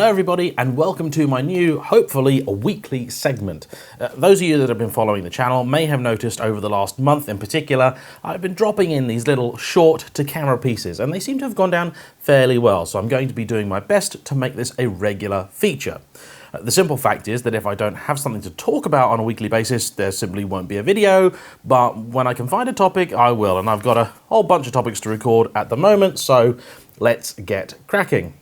Hello everybody and welcome to my new, hopefully, weekly segment. Those of you that have been following the channel may have noticed over the last month in particular, I've been dropping in these little short to camera pieces and they seem to have gone down fairly well, so I'm going to be doing my best to make this a regular feature. The simple fact is that if I don't have something to talk about on a weekly basis, there simply won't be a video, but when I can find a topic, I will, and I've got a whole bunch of topics to record at the moment, so let's get cracking.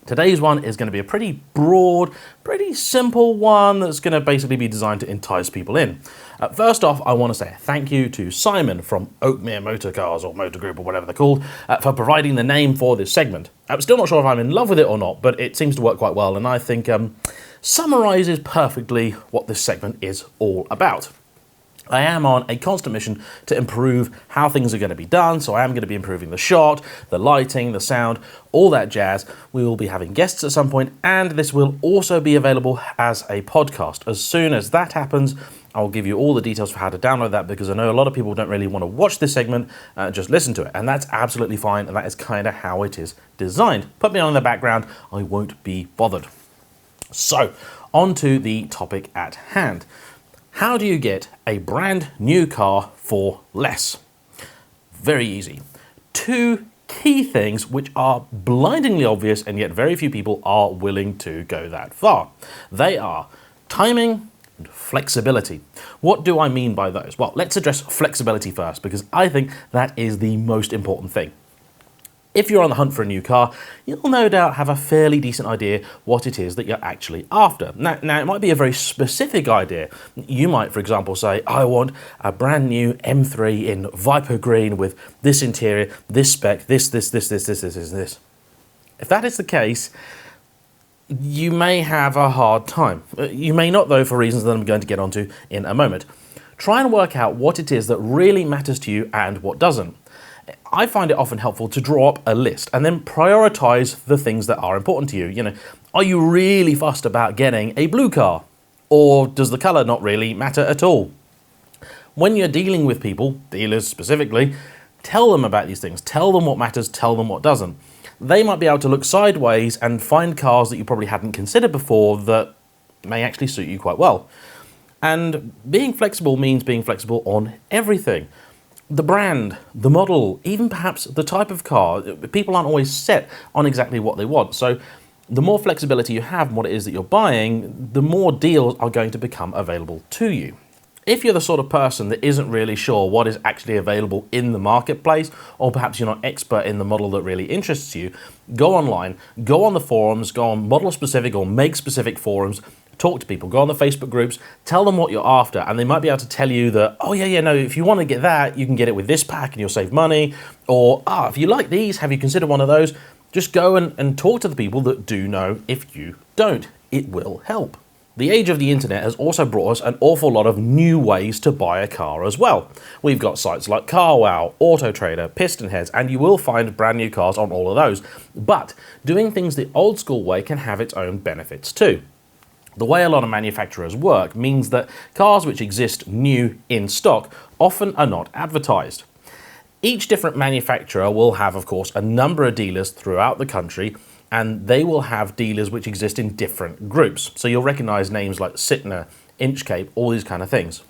Today's one is going to be a pretty broad, pretty simple one that's going to basically be designed to entice people in. First off, I want to say thank you to Simon from Oakmere Motor Cars or Motor Group or whatever they're called for providing the name for this segment. I'm still not sure if I'm in love with it or not, but it seems to work quite well and I think summarises perfectly what this segment is all about. I am on a constant mission to improve how things are going to be done, so I am going to be improving the shot, the lighting, the sound, all that jazz. We will be having guests at some point, and this will also be available as a podcast. As soon as that happens, I'll give you all the details for how to download that, because I know a lot of people don't really want to watch this segment, just listen to it, and that's absolutely fine, and that is kind of how it is designed. Put me on in the background, I won't be bothered. So, on to the topic at hand. How do you get a brand new car for less? Very easy. Two key things which are blindingly obvious and yet very few people are willing to go that far. They are timing and flexibility. What do I mean by those? Well, let's address flexibility first because I think that is the most important thing. If you're on the hunt for a new car, you'll no doubt have a fairly decent idea what it is that you're actually after. Now it might be a very specific idea. You might, for example, say, I want a brand new M3 in Viper Green with this interior, this spec, this. If that is the case, you may have a hard time. You may not, though, for reasons that I'm going to get onto in a moment. Try and work out what it is that really matters to you and what doesn't. I find it often helpful to draw up a list and then prioritize the things that are important to you. You know, are you really fussed about getting a blue car? Or does the color not really matter at all? When you're dealing with people, dealers specifically, tell them about these things. Tell them what matters, tell them what doesn't. They might be able to look sideways and find cars that you probably hadn't considered before that may actually suit you quite well. And being flexible means being flexible on everything. The brand, the model, even perhaps the type of car. People aren't always set on exactly what they want. So the more flexibility you have in what it is that you're buying, the more deals are going to become available to you. If you're the sort of person that isn't really sure what is actually available in the marketplace, or perhaps you're not expert in the model that really interests you, go online, go on the forums, go on model-specific or make-specific forums, talk to people, go on the Facebook groups, tell them what you're after, and they might be able to tell you that, oh yeah, no, if you want to get that, you can get it with this pack and you'll save money, or, if you like these, have you considered one of those? Just go and talk to the people that do know if you don't. It will help. The age of the internet has also brought us an awful lot of new ways to buy a car as well. We've got sites like CarWow, Auto Trader, Piston Heads, and you will find brand new cars on all of those. But doing things the old school way can have its own benefits too. The way a lot of manufacturers work means that cars which exist new in stock often are not advertised. Each different manufacturer will have, of course, a number of dealers throughout the country, and they will have dealers which exist in different groups. So you'll recognize names like Sytner, Inchcape, all these kind of things.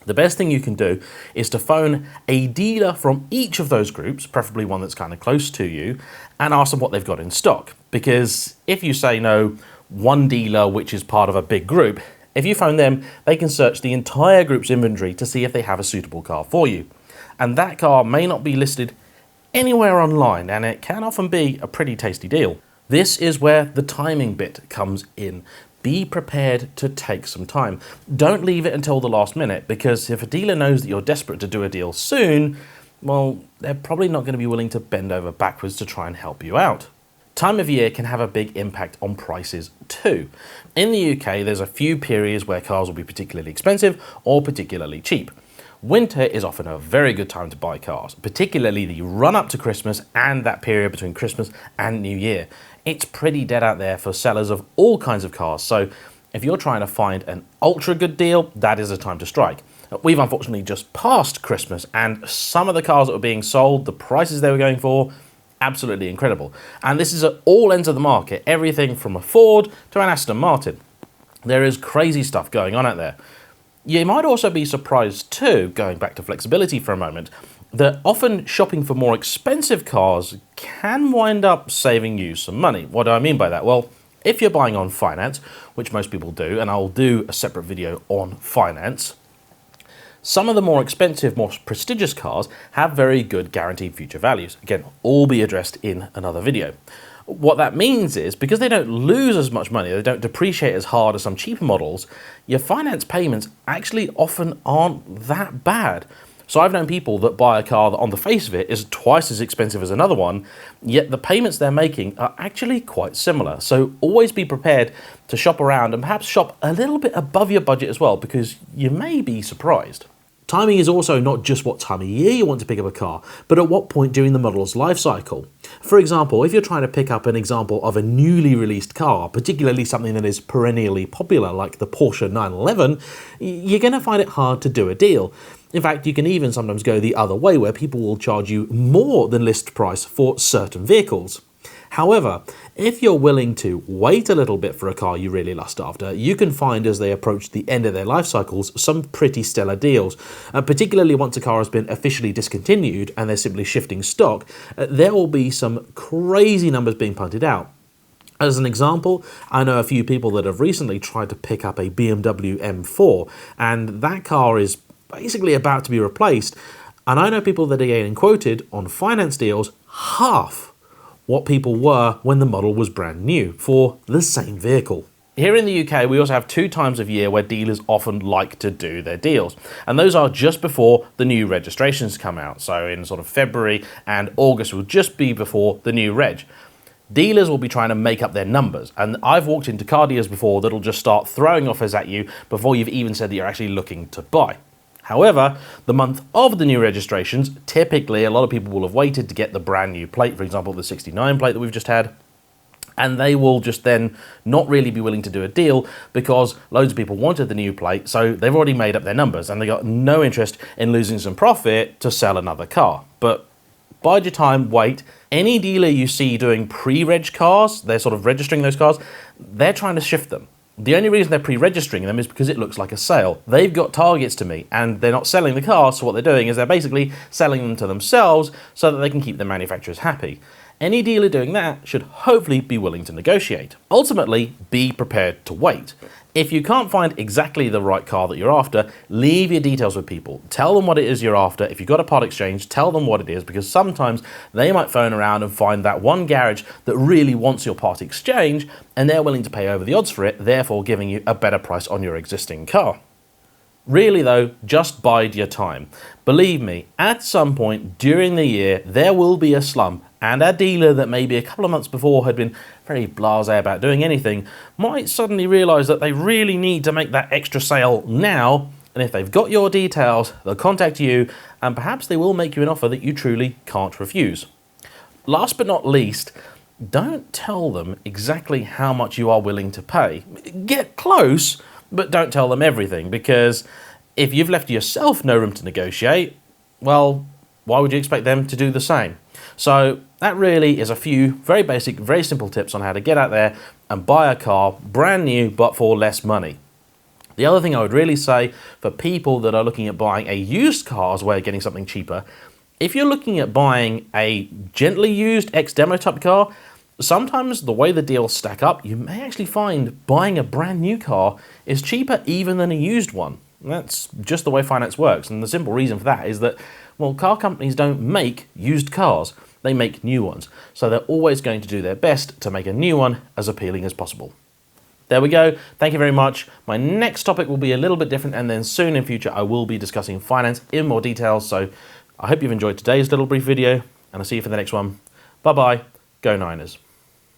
The best thing you can do is to phone a dealer from each of those groups, preferably one that's kind of close to you, and ask them what they've got in stock. Because if you say no, one dealer which is part of a big group, if you phone them, they can search the entire group's inventory to see if they have a suitable car for you. And that car may not be listed anywhere online, and it can often be a pretty tasty deal. This is where the timing bit comes in. Be prepared to take some time. Don't leave it until the last minute, because if a dealer knows that you're desperate to do a deal soon, well, they're probably not going to be willing to bend over backwards to try and help you out. Time of year can have a big impact on prices too. In the UK, there's a few periods where cars will be particularly expensive or particularly cheap. Winter is often a very good time to buy cars, particularly the run up to Christmas and that period between Christmas and New Year. It's pretty dead out there for sellers of all kinds of cars, so if you're trying to find an ultra good deal, that is a time to strike. We've unfortunately just passed Christmas, and some of the cars that were being sold, the prices they were going for, absolutely incredible. And this is at all ends of the market, everything from a Ford to an Aston Martin. There is crazy stuff going on out there. You might also be surprised too, going back to flexibility for a moment, that often shopping for more expensive cars can wind up saving you some money. What do I mean by that? Well, if you're buying on finance, which most people do, and I'll do a separate video on finance, some of the more expensive, more prestigious cars have very good guaranteed future values. Again, all be addressed in another video. What that means is, because they don't lose as much money, they don't depreciate as hard as some cheaper models, your finance payments actually often aren't that bad. So I've known people that buy a car that on the face of it is twice as expensive as another one, yet the payments they're making are actually quite similar. So always be prepared to shop around and perhaps shop a little bit above your budget as well, because you may be surprised. Timing is also not just what time of year you want to pick up a car, but at what point during the model's life cycle. For example, if you're trying to pick up an example of a newly released car, particularly something that is perennially popular like the Porsche 911, you're going to find it hard to do a deal. In fact, you can even sometimes go the other way, where people will charge you more than list price for certain vehicles. However, if you're willing to wait a little bit for a car you really lust after, you can find as they approach the end of their life cycles some pretty stellar deals. Particularly once a car has been officially discontinued and they're simply shifting stock, there will be some crazy numbers being punted out. As an example, I know a few people that have recently tried to pick up a BMW M4, and that car is basically about to be replaced. And I know people that are getting quoted on finance deals half what people were when the model was brand new for the same vehicle. Here in the UK, we also have 2 times of year where dealers often like to do their deals. And those are just before the new registrations come out. So in sort of February and August will just be before the new reg. Dealers will be trying to make up their numbers. And I've walked into car dealers before that'll just start throwing offers at you before you've even said that you're actually looking to buy. However, the month of the new registrations, typically a lot of people will have waited to get the brand new plate, for example, the 69 plate that we've just had, and they will just then not really be willing to do a deal because loads of people wanted the new plate, so they've already made up their numbers and they got no interest in losing some profit to sell another car. But bide your time, wait. Any dealer you see doing pre-reg cars, they're sort of registering those cars, they're trying to shift them. The only reason they're pre-registering them is because it looks like a sale. They've got targets to meet and they're not selling the cars, so what they're doing is they're basically selling them to themselves so that they can keep the manufacturers happy. Any dealer doing that should hopefully be willing to negotiate. Ultimately, be prepared to wait. If you can't find exactly the right car that you're after, leave your details with people. Tell them what it is you're after. If you've got a part exchange, tell them what it is, because sometimes they might phone around and find that one garage that really wants your part exchange and they're willing to pay over the odds for it, therefore giving you a better price on your existing car. Really though, just bide your time. Believe me, at some point during the year, there will be a slump, and a dealer that maybe a couple of months before had been very blasé about doing anything might suddenly realise that they really need to make that extra sale now, and if they've got your details, they'll contact you, and perhaps they will make you an offer that you truly can't refuse. Last but not least, don't tell them exactly how much you are willing to pay. Get close, but don't tell them everything, because if you've left yourself no room to negotiate, well, why would you expect them to do the same? So that really is a few very basic, very simple tips on how to get out there and buy a car brand new but for less money. The other thing I would really say for people that are looking at buying a used car as a way of getting something cheaper, if you're looking at buying a gently used ex-demo type car, sometimes the way the deals stack up, you may actually find buying a brand new car is cheaper even than a used one. That's just the way finance works, and the simple reason for that is that, well, car companies don't make used cars, they make new ones. So they're always going to do their best to make a new one as appealing as possible. There we go. Thank you very much. My next topic will be a little bit different, and then soon in future I will be discussing finance in more detail. So I hope you've enjoyed today's little brief video, and I'll see you for the next one. Bye-bye. Go Niners.